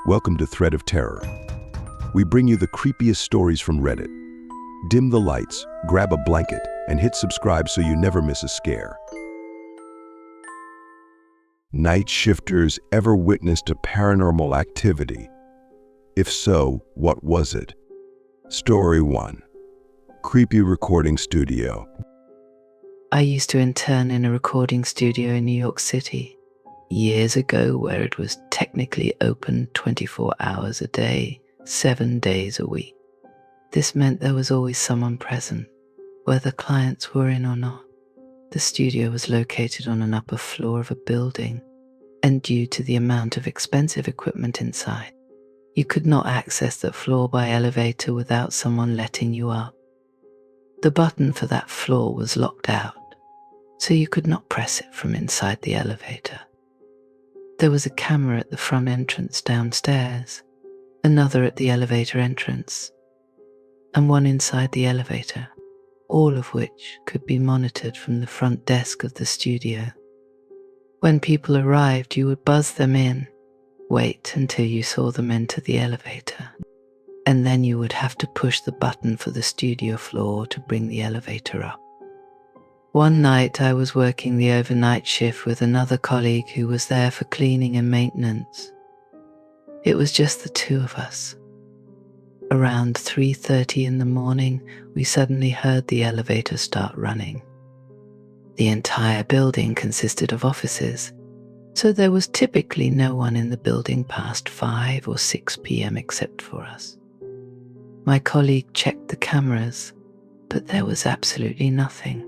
Welcome to Thread of Terror. We bring you the creepiest stories from Reddit. Dim the lights, grab a blanket, and hit subscribe so you never miss a scare. Night shifters ever witnessed a paranormal activity? If so, what was it? Story 1. Creepy recording studio. I used to intern in a recording studio in New York City years ago, where it was technically open 24 hours a day, 7 days a week. This meant there was always someone present, whether clients were in or not. The studio was located on an upper floor of a building, and due to the amount of expensive equipment inside, you could not access that floor by elevator without someone letting you up. The button for that floor was locked out, so you could not press it from inside the elevator. There was a camera at the front entrance downstairs, another at the elevator entrance, and one inside the elevator, all of which could be monitored from the front desk of the studio. When people arrived, you would buzz them in, wait until you saw them enter the elevator, and then you would have to push the button for the studio floor to bring the elevator up. One night I was working the overnight shift with another colleague who was there for cleaning and maintenance. It was just the two of us. Around 3:30 in the morning, we suddenly heard the elevator start running. The entire building consisted of offices, so there was typically no one in the building past 5 or 6 p.m. except for us. My colleague checked the cameras, but there was absolutely nothing.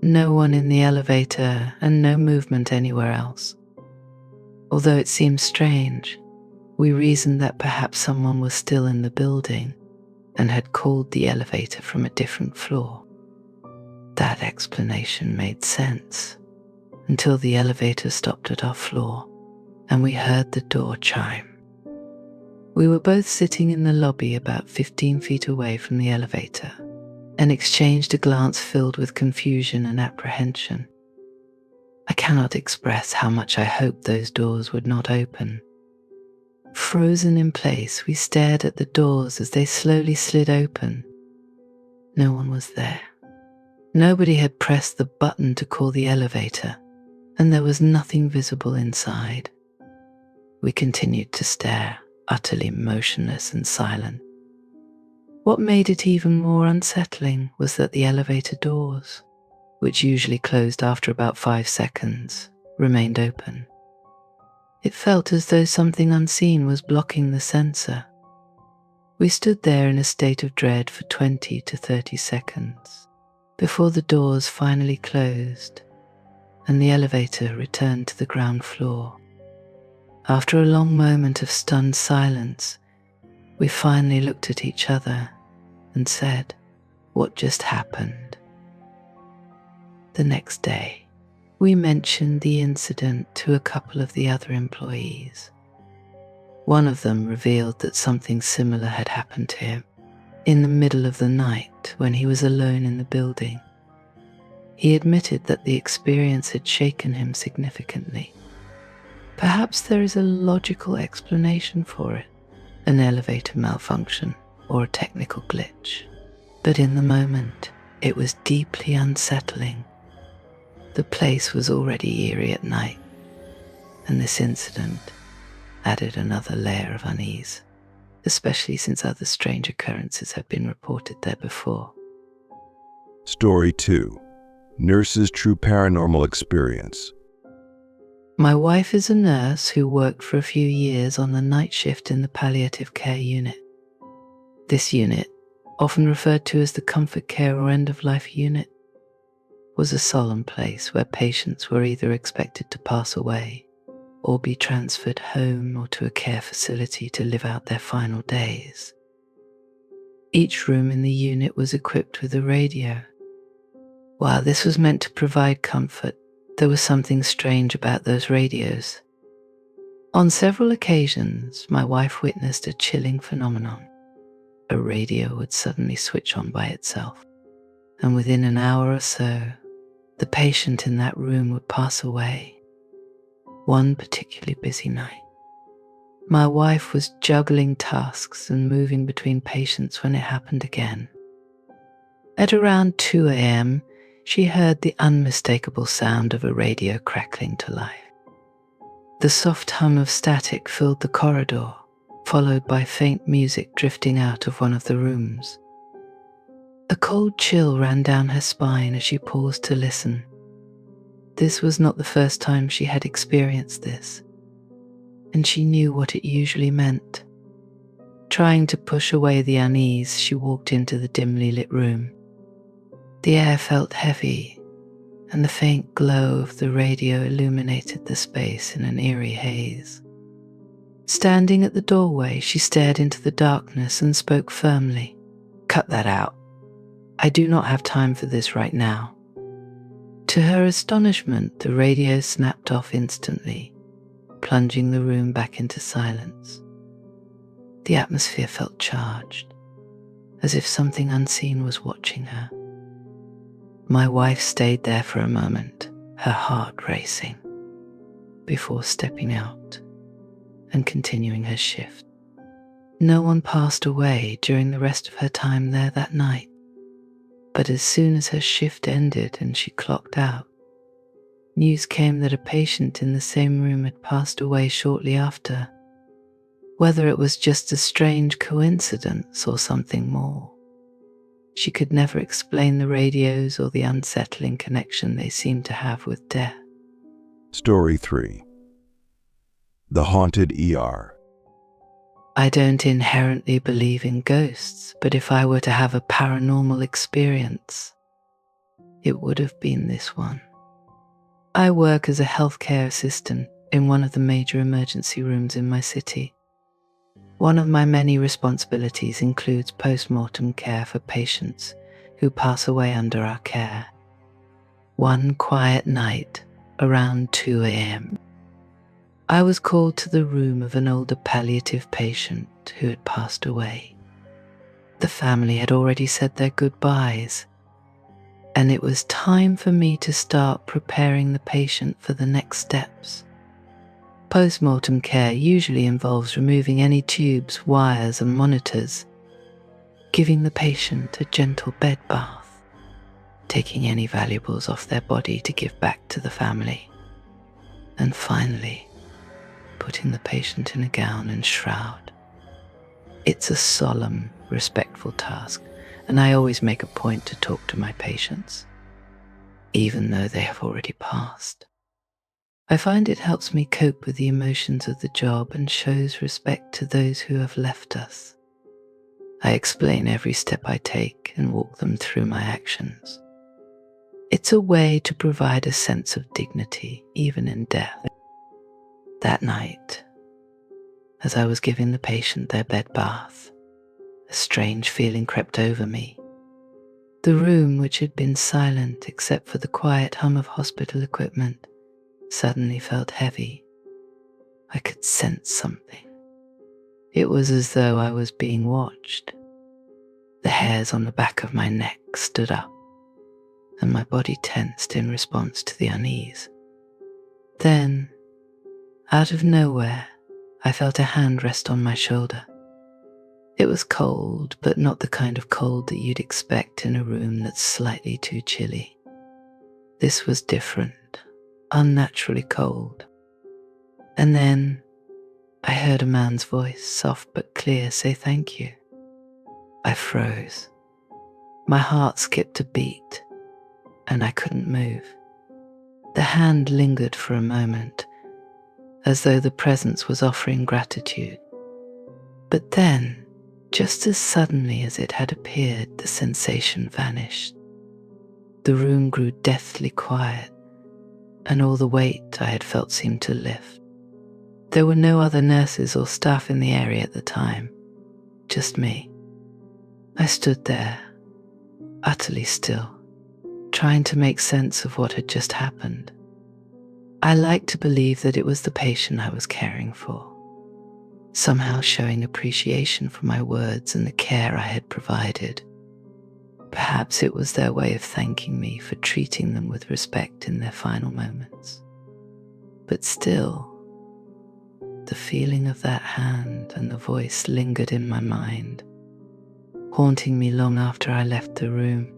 No one in the elevator and no movement anywhere else. Although it seemed strange, we reasoned that perhaps someone was still in the building and had called the elevator from a different floor. That explanation made sense until the elevator stopped at our floor and we heard the door chime. We were both sitting in the lobby about 15 feet away from the elevator and exchanged a glance filled with confusion and apprehension. I cannot express how much I hoped those doors would not open. Frozen in place, we stared at the doors as they slowly slid open. No one was there. Nobody had pressed the button to call the elevator, and there was nothing visible inside. We continued to stare, utterly motionless and silent. What made it even more unsettling was that the elevator doors, which usually closed after about 5 seconds, remained open. It felt as though something unseen was blocking the sensor. We stood there in a state of dread for 20 to 30 seconds before the doors finally closed and the elevator returned to the ground floor. After a long moment of stunned silence, we finally looked at each other and said, "What just happened?" The next day, we mentioned the incident to a couple of the other employees. One of them revealed that something similar had happened to him in the middle of the night when he was alone in the building. He admitted that the experience had shaken him significantly. Perhaps there is a logical explanation for it, an elevator malfunction or a technical glitch, but in the moment, it was deeply unsettling. The place was already eerie at night, and this incident added another layer of unease, especially since other strange occurrences have been reported there before. Story 2. Nurse's true paranormal experience. My wife is a nurse who worked for a few years on the night shift in the palliative care unit. This unit, often referred to as the comfort care or end-of-life unit, was a solemn place where patients were either expected to pass away or be transferred home or to a care facility to live out their final days. Each room in the unit was equipped with a radio. While this was meant to provide comfort, there was something strange about those radios. On several occasions, my wife witnessed a chilling phenomenon. A radio would suddenly switch on by itself, and within an hour or so, the patient in that room would pass away. One particularly busy night, My wife was juggling tasks and moving between patients when it happened again. At around 2 a.m., she heard the unmistakable sound of a radio crackling to life. The soft hum of static filled the corridor, followed by faint music drifting out of one of the rooms. A cold chill ran down her spine as she paused to listen. This was not the first time she had experienced this, and she knew what it usually meant. Trying to push away the unease, she walked into the dimly lit room. The air felt heavy, and the faint glow of the radio illuminated the space in an eerie haze. Standing at the doorway, she stared into the darkness and spoke firmly. "Cut that out. I do not have time for this right now." To her astonishment, the radio snapped off instantly, plunging the room back into silence. The atmosphere felt charged, as if something unseen was watching her. My wife stayed there for a moment, her heart racing, before stepping out and continuing her shift. No one passed away during the rest of her time there that night, but as soon as her shift ended and she clocked out, news came that a patient in the same room had passed away shortly after. Whether it was just a strange coincidence or something more, she could never explain the radios or the unsettling connection they seemed to have with death. Story 3. The Haunted ER. I don't inherently believe in ghosts, but if I were to have a paranormal experience, it would have been this one. I work as a healthcare assistant in one of the major emergency rooms in my city. One of my many responsibilities includes post-mortem care for patients who pass away under our care. One quiet night, around 2 a.m., I was called to the room of an older palliative patient who had passed away. The family had already said their goodbyes, and it was time for me to start preparing the patient for the next steps. Post-mortem care usually involves removing any tubes, wires, and monitors, giving the patient a gentle bed bath, taking any valuables off their body to give back to the family, and finally, putting the patient in a gown and shroud. It's a solemn, respectful task, and I always make a point to talk to my patients, even though they have already passed. I find it helps me cope with the emotions of the job and shows respect to those who have left us. I explain every step I take and walk them through my actions. It's a way to provide a sense of dignity, even in death. That night, as I was giving the patient their bed bath, a strange feeling crept over me. The room, which had been silent except for the quiet hum of hospital equipment, suddenly felt heavy. I could sense something. It was as though I was being watched. The hairs on the back of my neck stood up, and my body tensed in response to the unease. Then, out of nowhere, I felt a hand rest on my shoulder. It was cold, but not the kind of cold that you'd expect in a room that's slightly too chilly. This was different, unnaturally cold. And then I heard a man's voice, soft but clear, say thank you. I froze. My heart skipped a beat, and I couldn't move. The hand lingered for a moment, as though the presence was offering gratitude. But then, just as suddenly as it had appeared, the sensation vanished. The room grew deathly quiet, and all the weight I had felt seemed to lift. There were no other nurses or staff in the area at the time, just me. I stood there, utterly still, trying to make sense of what had just happened. I liked to believe that it was the patient I was caring for, somehow showing appreciation for my words and the care I had provided. Perhaps it was their way of thanking me for treating them with respect in their final moments. But still, the feeling of that hand and the voice lingered in my mind, haunting me long after I left the room.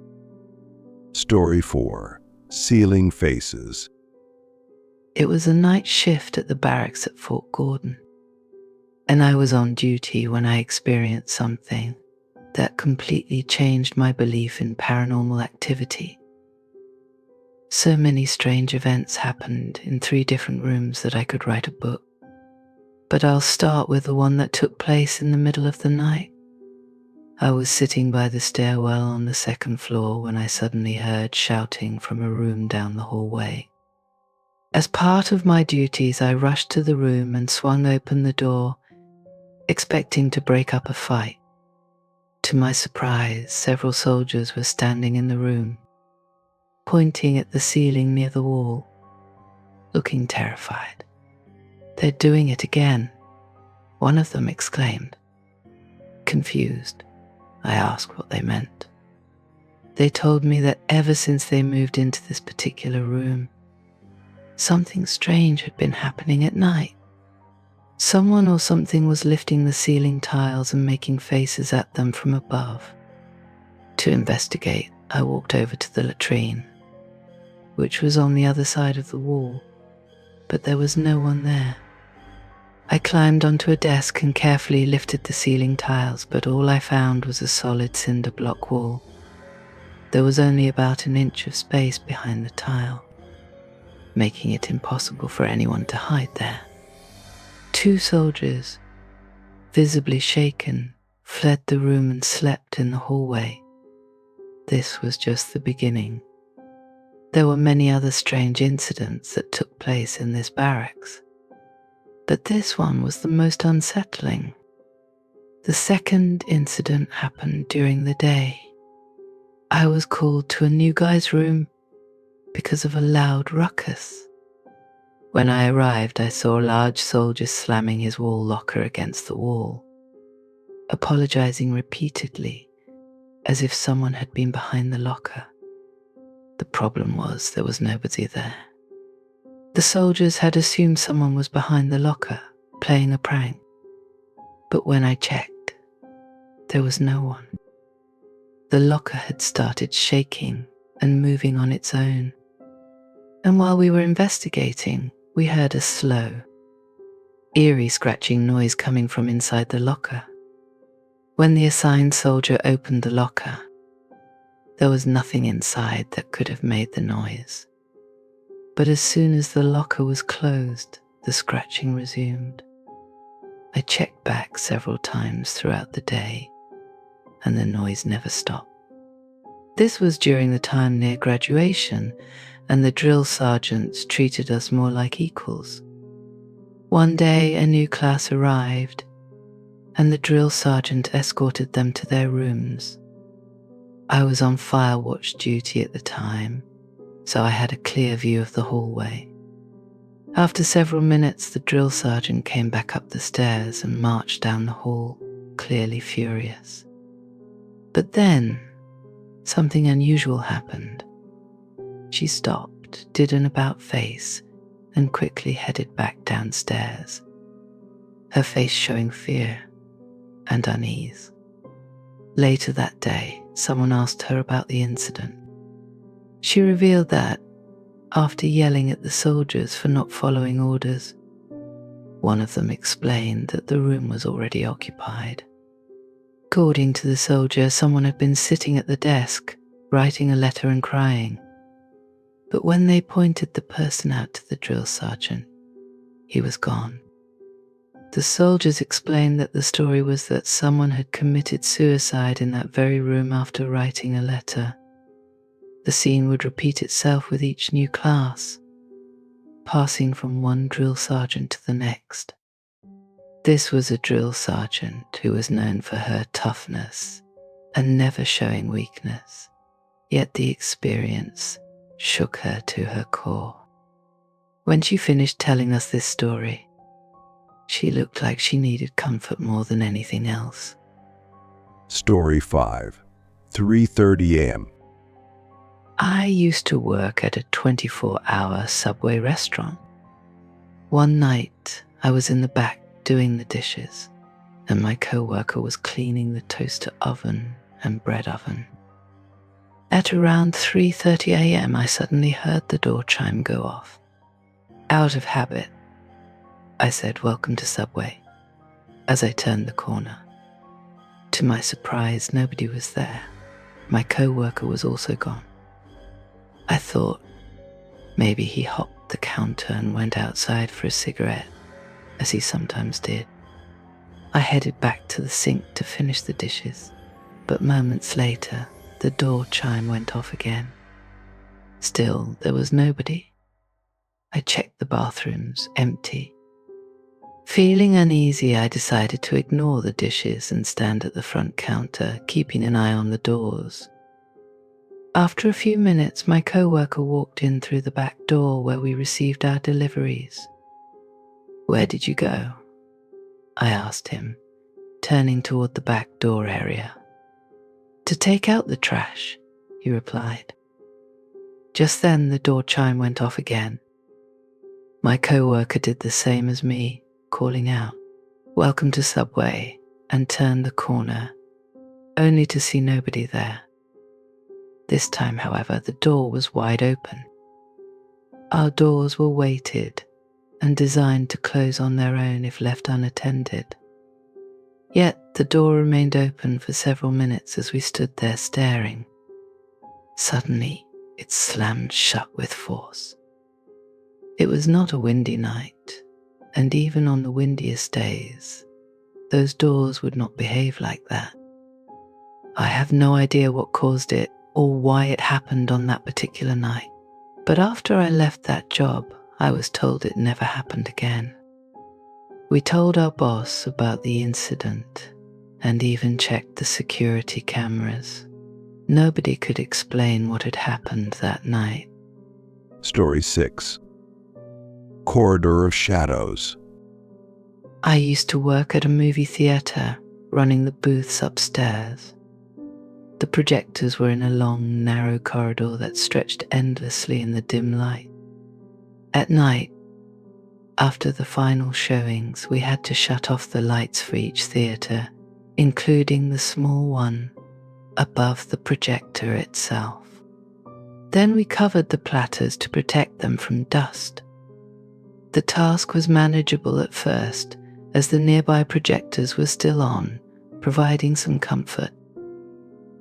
Story 4. Ceiling Faces. It was a night shift at the barracks at Fort Gordon, and I was on duty when I experienced something that completely changed my belief in paranormal activity. So many strange events happened in 3 different rooms that I could write a book, but I'll start with the one that took place in the middle of the night. I was sitting by the stairwell on the 2nd floor when I suddenly heard shouting from a room down the hallway. As part of my duties, I rushed to the room and swung open the door, expecting to break up a fight. To my surprise, several soldiers were standing in the room, pointing at the ceiling near the wall, looking terrified. "They're doing it again," one of them exclaimed. Confused, I asked what they meant. They told me that ever since they moved into this particular room, something strange had been happening at night. Someone or something was lifting the ceiling tiles and making faces at them from above. To investigate, I walked over to the latrine, which was on the other side of the wall, but there was no one there. I climbed onto a desk and carefully lifted the ceiling tiles, but all I found was a solid cinder block wall. There was only about an inch of space behind the tile, making it impossible for anyone to hide there. 2 soldiers, visibly shaken, fled the room and slept in the hallway. This was just the beginning. There were many other strange incidents that took place in this barracks, but this one was the most unsettling. The 2nd incident happened during the day. I was called to a new guy's room because of a loud ruckus. When I arrived, I saw a large soldier slamming his wall locker against the wall, apologizing repeatedly as if someone had been behind the locker. The problem was there was nobody there. The soldiers had assumed someone was behind the locker, playing a prank. But when I checked, there was no one. The locker had started shaking and moving on its own. And while we were investigating, we heard a slow, eerie scratching noise coming from inside the locker. When the assigned soldier opened the locker, there was nothing inside that could have made the noise. But as soon as the locker was closed, the scratching resumed. I checked back several times throughout the day, and the noise never stopped. This was during the time near graduation, and the drill sergeants treated us more like equals. One day, a new class arrived, and the drill sergeant escorted them to their rooms. I was on fire watch duty at the time, so I had a clear view of the hallway. After several minutes, the drill sergeant came back up the stairs and marched down the hall, clearly furious. But then, something unusual happened. She stopped, did an about-face, and quickly headed back downstairs, her face showing fear and unease. Later that day, someone asked her about the incident. She revealed that, after yelling at the soldiers for not following orders, one of them explained that the room was already occupied. According to the soldier, someone had been sitting at the desk, writing a letter and crying. But when they pointed the person out to the drill sergeant, he was gone. The soldiers explained that the story was that someone had committed suicide in that very room after writing a letter. The scene would repeat itself with each new class, passing from one drill sergeant to the next. This was a drill sergeant who was known for her toughness and never showing weakness, yet the experience shook her to her core. When she finished telling us this story, she looked like she needed comfort more than anything else. Story 5. 3:30 a.m. I used to work at a 24-hour Subway restaurant. One night, I was in the back doing the dishes, and my co-worker was cleaning the toaster oven and bread oven. At around 3:30 a.m., I suddenly heard the door chime go off. Out of habit, I said, "Welcome to Subway," as I turned the corner. To my surprise, nobody was there. My co-worker was also gone. I thought maybe he hopped the counter and went outside for a cigarette, as he sometimes did. I headed back to the sink to finish the dishes, but moments later, the door chime went off again. Still, there was nobody. I checked the bathrooms, empty. Feeling uneasy, I decided to ignore the dishes and stand at the front counter, keeping an eye on the doors. After a few minutes, my co-worker walked in through the back door where we received our deliveries. "Where did you go?" I asked him, turning toward the back door area. "To take out the trash," he replied. Just then, the door chime went off again. My co-worker did the same as me, calling out, "Welcome to Subway," and turned the corner, only to see nobody there. This time, however, the door was wide open. Our doors were weighted and designed to close on their own if left unattended. Yet the door remained open for several minutes as we stood there staring. Suddenly, it slammed shut with force. It was not a windy night, and even on the windiest days, those doors would not behave like that. I have no idea what caused it or why it happened on that particular night, but after I left that job, I was told it never happened again. We told our boss about the incident and even checked the security cameras. Nobody could explain what had happened that night. Story 6. Corridor of Shadows. I used to work at a movie theater, running the booths upstairs. The projectors were in a long, narrow corridor that stretched endlessly in the dim light. At night, after the final showings, we had to shut off the lights for each theater, including the small one above the projector itself. Then we covered the platters to protect them from dust. The task was manageable at first, as the nearby projectors were still on, providing some comfort.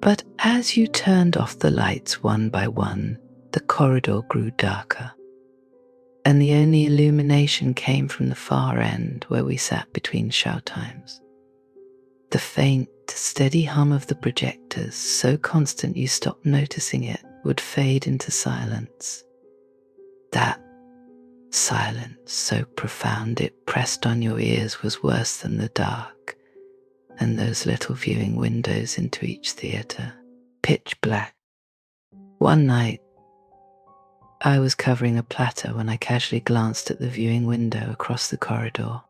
But as you turned off the lights one by one, the corridor grew darker, and the only illumination came from the far end where we sat between showtimes. The faint, steady hum of the projectors, so constant you stopped noticing it, would fade into silence. That silence, so profound it pressed on your ears, was worse than the dark, and those little viewing windows into each theater, pitch black. One night, I was covering a platter when I casually glanced at the viewing window across the corridor.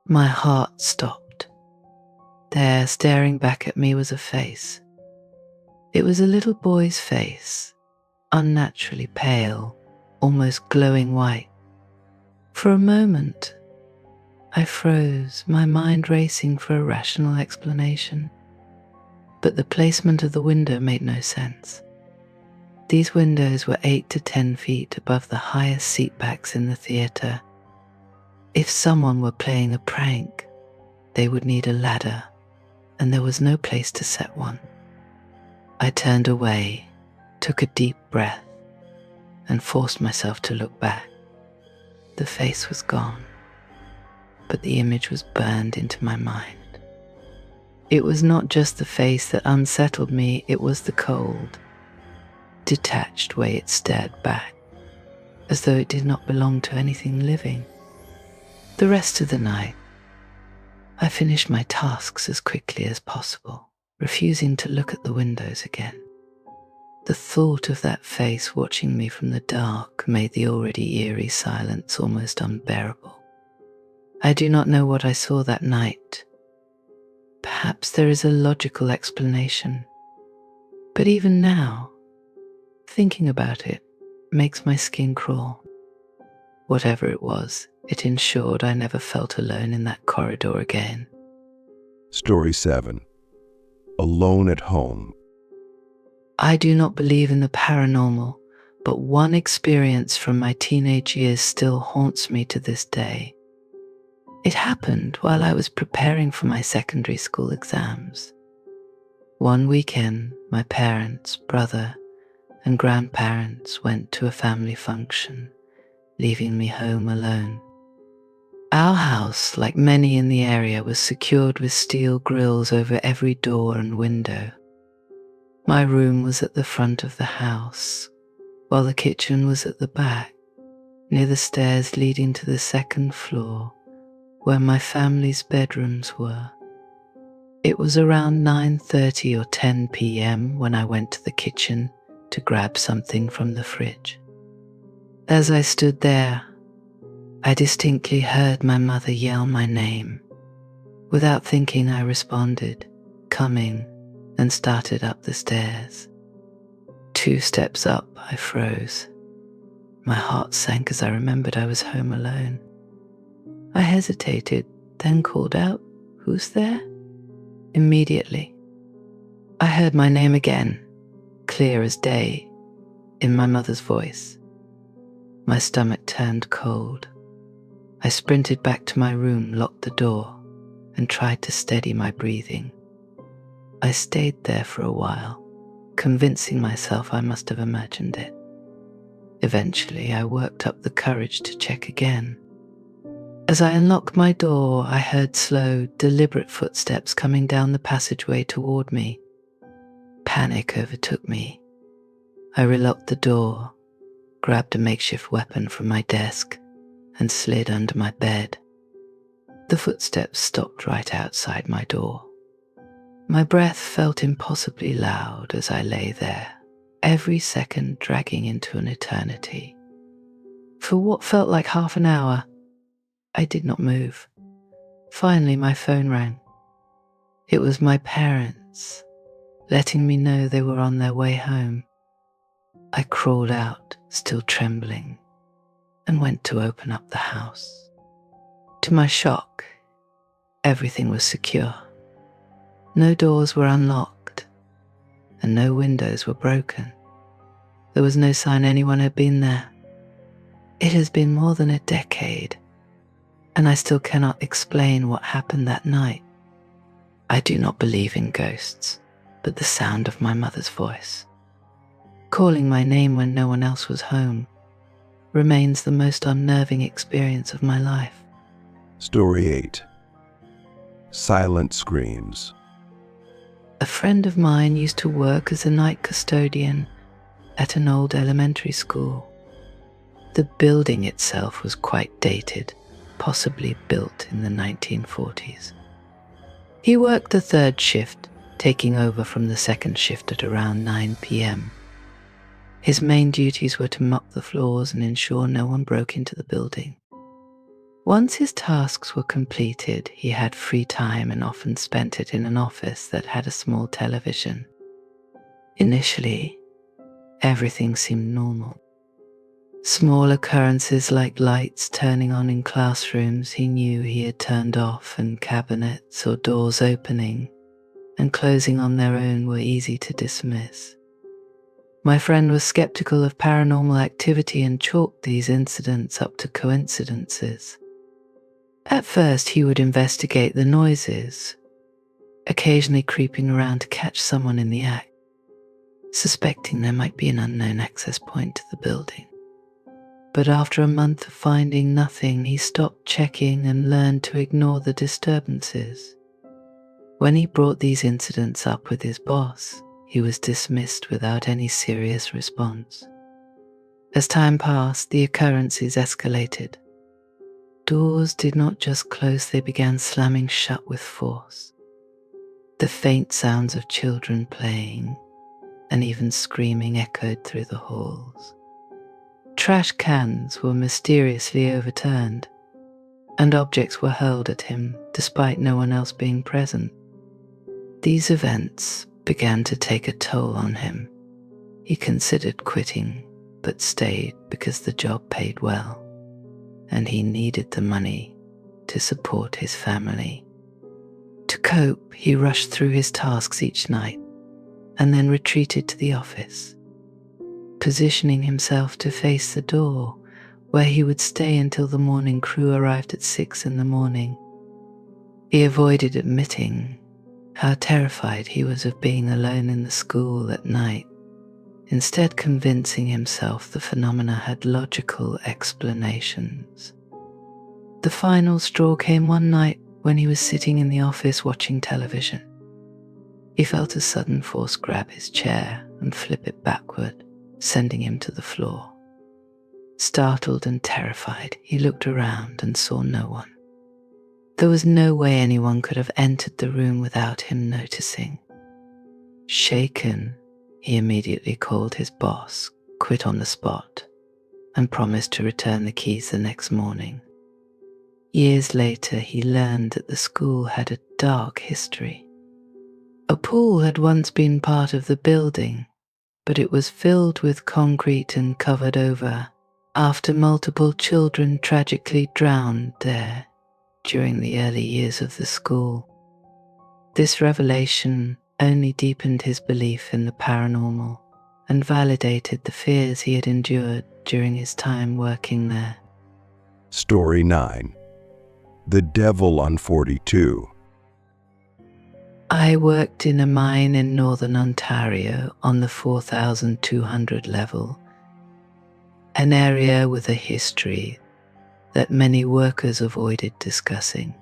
My heart stopped. There, staring back at me, was a face. It was a little boy's face, unnaturally pale, almost glowing white. For a moment, I froze, my mind racing for a rational explanation. But the placement of the window made no sense. These windows were 8 to 10 feet above the highest seatbacks in the theater. If someone were playing a prank, they would need a ladder, and there was no place to set one. I turned away, took a deep breath, and forced myself to look back. The face was gone, but the image was burned into my mind. It was not just the face that unsettled me, it was the cold, detached way it stared back, as though it did not belong to anything living. The rest of the night, I finished my tasks as quickly as possible, refusing to look at the windows again. The thought of that face watching me from the dark made the already eerie silence almost unbearable. I do not know what I saw that night. Perhaps there is a logical explanation, but even now, thinking about it makes my skin crawl. Whatever it was, It ensured I never felt alone in that corridor again. Story 7. Alone at home. I do not believe in the paranormal, but one experience from my teenage years still haunts me to this day. It happened while I was preparing for my secondary school exams. One weekend, my parents, brother, and grandparents went to a family function, leaving me home alone. Our house, like many in the area, was secured with steel grills over every door and window. My room was at the front of the house, while the kitchen was at the back, near the stairs leading to the second floor, where my family's bedrooms were. It was around 9:30 or 10 p.m. when I went to the kitchen to grab something from the fridge. As I stood there, I distinctly heard my mother yell my name. Without thinking, I responded, "Coming," and started up the stairs. 2 steps up, I froze. My heart sank as I remembered I was home alone. I hesitated, then called out, "Who's there?" Immediately, I heard my name again, clear as day, in my mother's voice. My stomach turned cold. I sprinted back to my room, locked the door, and tried to steady my breathing. I stayed there for a while, convincing myself I must have imagined it. Eventually, I worked up the courage to check again. As I unlocked my door, I heard slow, deliberate footsteps coming down the passageway toward me. Panic overtook me. I relocked the door, grabbed a makeshift weapon from my desk, and slid under my bed. The footsteps stopped right outside my door. My breath felt impossibly loud as I lay there, every second dragging into an eternity. For what felt like half an hour, I did not move. Finally, my phone rang. It was my parents, letting me know they were on their way home. I crawled out, still trembling, and went to open up the house. To my shock, everything was secure. No doors were unlocked, and no windows were broken. There was no sign anyone had been there. It has been more than a decade, and I still cannot explain what happened that night. I do not believe in ghosts, but the sound of my mother's voice, calling my name when no one else was home, remains the most unnerving experience of my life. Story 8. Silent screams. A friend of mine used to work as a night custodian at an old elementary school. The building itself was quite dated, possibly built in the 1940s. He worked the 3rd shift, taking over from the 2nd shift at around 9 p.m. His main duties were to mop the floors and ensure no one broke into the building. Once his tasks were completed, he had free time and often spent it in an office that had a small television. Initially, everything seemed normal. Small occurrences like lights turning on in classrooms he knew he had turned off, and cabinets or doors opening and closing on their own were easy to dismiss. My friend was skeptical of paranormal activity and chalked these incidents up to coincidences. At first, he would investigate the noises, occasionally creeping around to catch someone in the act, suspecting there might be an unknown access point to the building. But after a month of finding nothing, he stopped checking and learned to ignore the disturbances. When he brought these incidents up with his boss, he was dismissed without any serious response. As time passed, the occurrences escalated. Doors did not just close, they began slamming shut with force. The faint sounds of children playing and even screaming echoed through the halls. Trash cans were mysteriously overturned, and objects were hurled at him despite no one else being present. These events began to take a toll on him. He considered quitting, but stayed because the job paid well, and he needed the money to support his family. To cope, he rushed through his tasks each night and then retreated to the office, positioning himself to face the door, where he would stay until the morning crew arrived at 6 in the morning. He avoided admitting how terrified he was of being alone in the school at night, instead convincing himself the phenomena had logical explanations. The final straw came one night when he was sitting in the office watching television. He felt a sudden force grab his chair and flip it backward, sending him to the floor. Startled and terrified, he looked around and saw no one. There was no way anyone could have entered the room without him noticing. Shaken, he immediately called his boss, quit on the spot, and promised to return the keys the next morning. Years later, he learned that the school had a dark history. A pool had once been part of the building, but it was filled with concrete and covered over after multiple children tragically drowned there during the early years of the school. This revelation only deepened his belief in the paranormal and validated the fears he had endured during his time working there. Story 9. The Devil on 42. I worked in a mine in northern Ontario on the 4,200 level, an area with a history that many workers avoided discussing.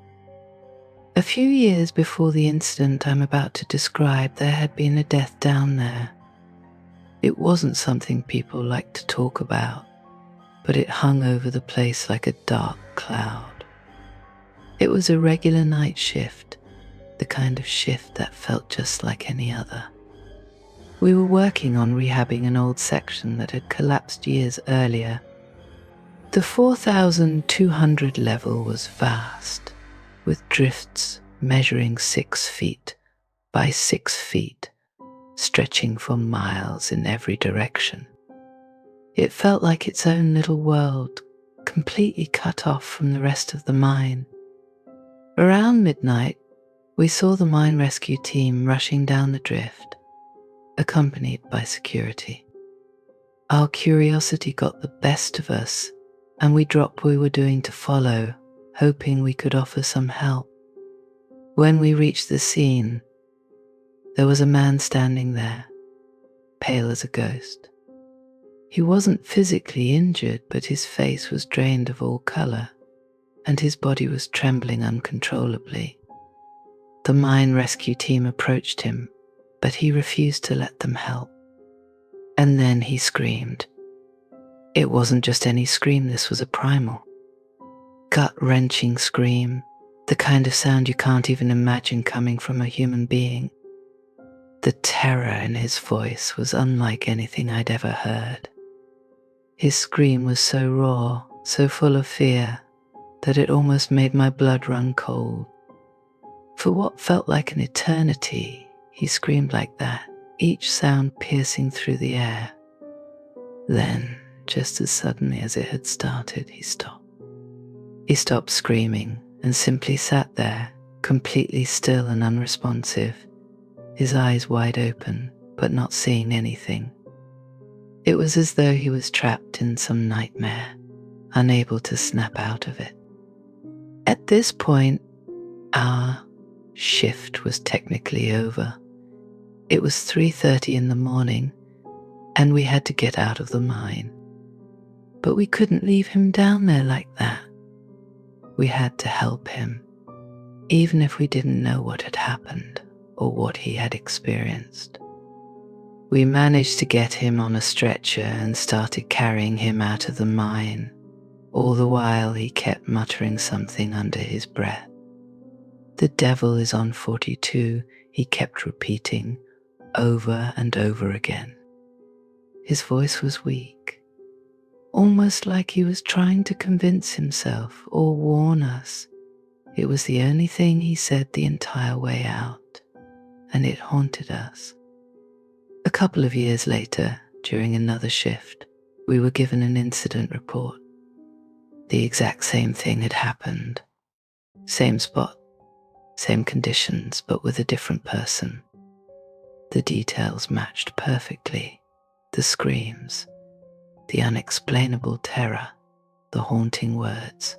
A few years before the incident I'm about to describe, there had been a death down there. It wasn't something people liked to talk about, but it hung over the place like a dark cloud. It was a regular night shift, the kind of shift that felt just like any other. We were working on rehabbing an old section that had collapsed years earlier. The 4,200 level was vast, with drifts measuring 6 feet by 6 feet, stretching for miles in every direction. It felt like its own little world, completely cut off from the rest of the mine. Around midnight, we saw the mine rescue team rushing down the drift, accompanied by security. Our curiosity got the best of us, and we dropped what we were doing to follow, hoping we could offer some help. When we reached the scene, there was a man standing there, pale as a ghost. He wasn't physically injured, but his face was drained of all color, and his body was trembling uncontrollably. The mine rescue team approached him, but he refused to let them help. And then he screamed. It wasn't just any scream, this was a primal, gut-wrenching scream, the kind of sound you can't even imagine coming from a human being. The terror in his voice was unlike anything I'd ever heard. His scream was so raw, so full of fear, that it almost made my blood run cold. For what felt like an eternity, he screamed like that, each sound piercing through the air. Then, just as suddenly as it had started, he stopped. He stopped screaming and simply sat there, completely still and unresponsive, his eyes wide open, but not seeing anything. It was as though he was trapped in some nightmare, unable to snap out of it. At this point, our shift was technically over. It was 3:30 in the morning, and we had to get out of the mine. But we couldn't leave him down there like that. We had to help him, even if we didn't know what had happened or what he had experienced. We managed to get him on a stretcher and started carrying him out of the mine. All the while he kept muttering something under his breath. The devil is on 42, he kept repeating over and over again. His voice was weak, almost like he was trying to convince himself or warn us. It was the only thing he said the entire way out, and it haunted us. A couple of years later, during another shift, we were given an incident report. The exact same thing had happened. Same spot, same conditions, but with a different person. The details matched perfectly. The screams, the unexplainable terror, the haunting words.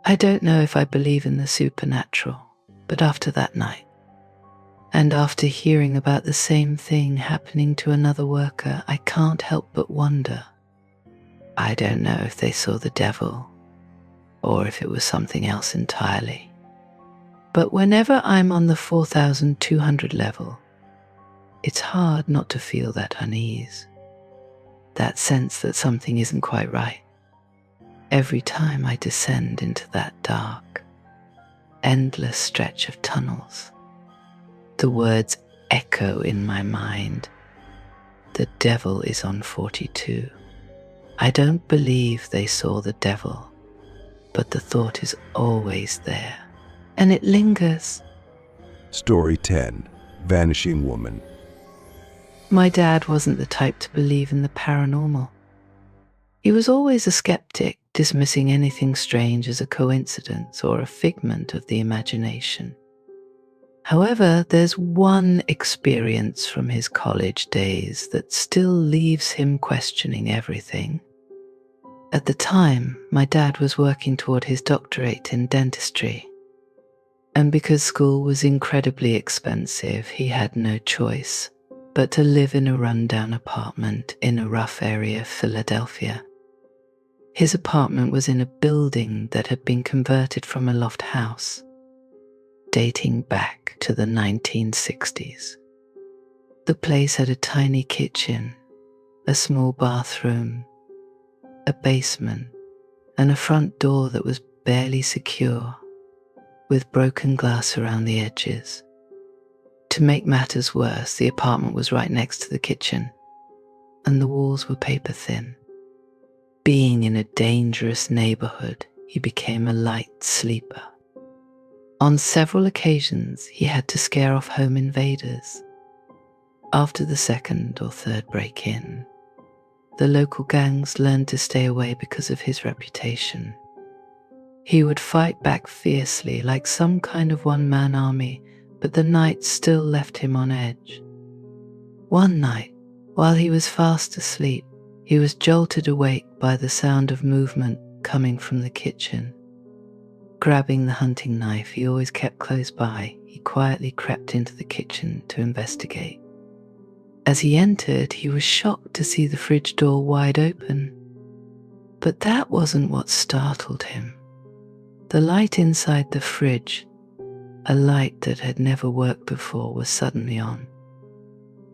I don't know if I believe in the supernatural, but after that night, and after hearing about the same thing happening to another worker, I can't help but wonder. I don't know if they saw the devil, or if it was something else entirely. But whenever I'm on the 4,200 level, it's hard not to feel that unease, that sense that something isn't quite right. Every time I descend into that dark, endless stretch of tunnels, the words echo in my mind. The devil is on 42. I don't believe they saw the devil, but the thought is always there, and it lingers. Story 10. Vanishing Woman. My dad wasn't the type to believe in the paranormal. He was always a skeptic, dismissing anything strange as a coincidence or a figment of the imagination. However, there's one experience from his college days that still leaves him questioning everything. At the time, my dad was working toward his doctorate in dentistry, and because school was incredibly expensive, he had no choice but to live in a rundown apartment in a rough area of Philadelphia. His apartment was in a building that had been converted from a loft house, dating back to the 1960s. The place had a tiny kitchen, a small bathroom, a basement, and a front door that was barely secure, with broken glass around the edges. To make matters worse, the apartment was right next to the kitchen, and the walls were paper thin. Being in a dangerous neighborhood, he became a light sleeper. On several occasions, he had to scare off home invaders. After the second or third break-in, the local gangs learned to stay away because of his reputation. He would fight back fiercely like some kind of one-man army, but the night still left him on edge. One night, while he was fast asleep, he was jolted awake by the sound of movement coming from the kitchen. Grabbing the hunting knife he always kept close by, he quietly crept into the kitchen to investigate. As he entered, he was shocked to see the fridge door wide open. But that wasn't what startled him. The light inside the fridge, a light that had never worked before, was suddenly on.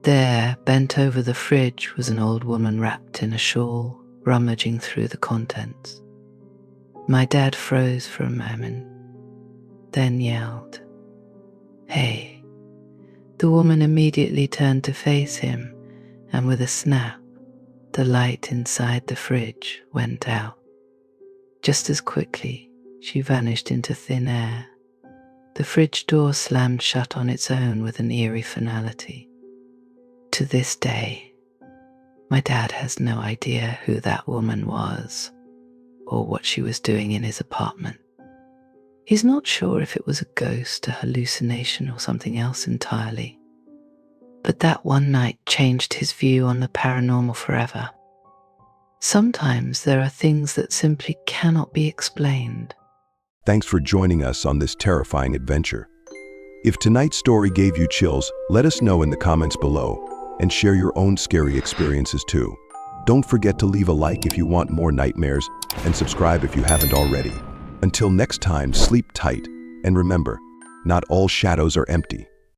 There, bent over the fridge, was an old woman wrapped in a shawl, rummaging through the contents. My dad froze for a moment, then yelled, "Hey!" The woman immediately turned to face him, and with a snap, the light inside the fridge went out. Just as quickly, she vanished into thin air. The fridge door slammed shut on its own with an eerie finality. To this day, my dad has no idea who that woman was or what she was doing in his apartment. He's not sure if it was a ghost, a hallucination, or something else entirely. But that one night changed his view on the paranormal forever. Sometimes there are things that simply cannot be explained. Thanks for joining us on this terrifying adventure. If tonight's story gave you chills, let us know in the comments below and share your own scary experiences too. Don't forget to leave a like if you want more nightmares and subscribe if you haven't already. Until next time, sleep tight and remember, not all shadows are empty.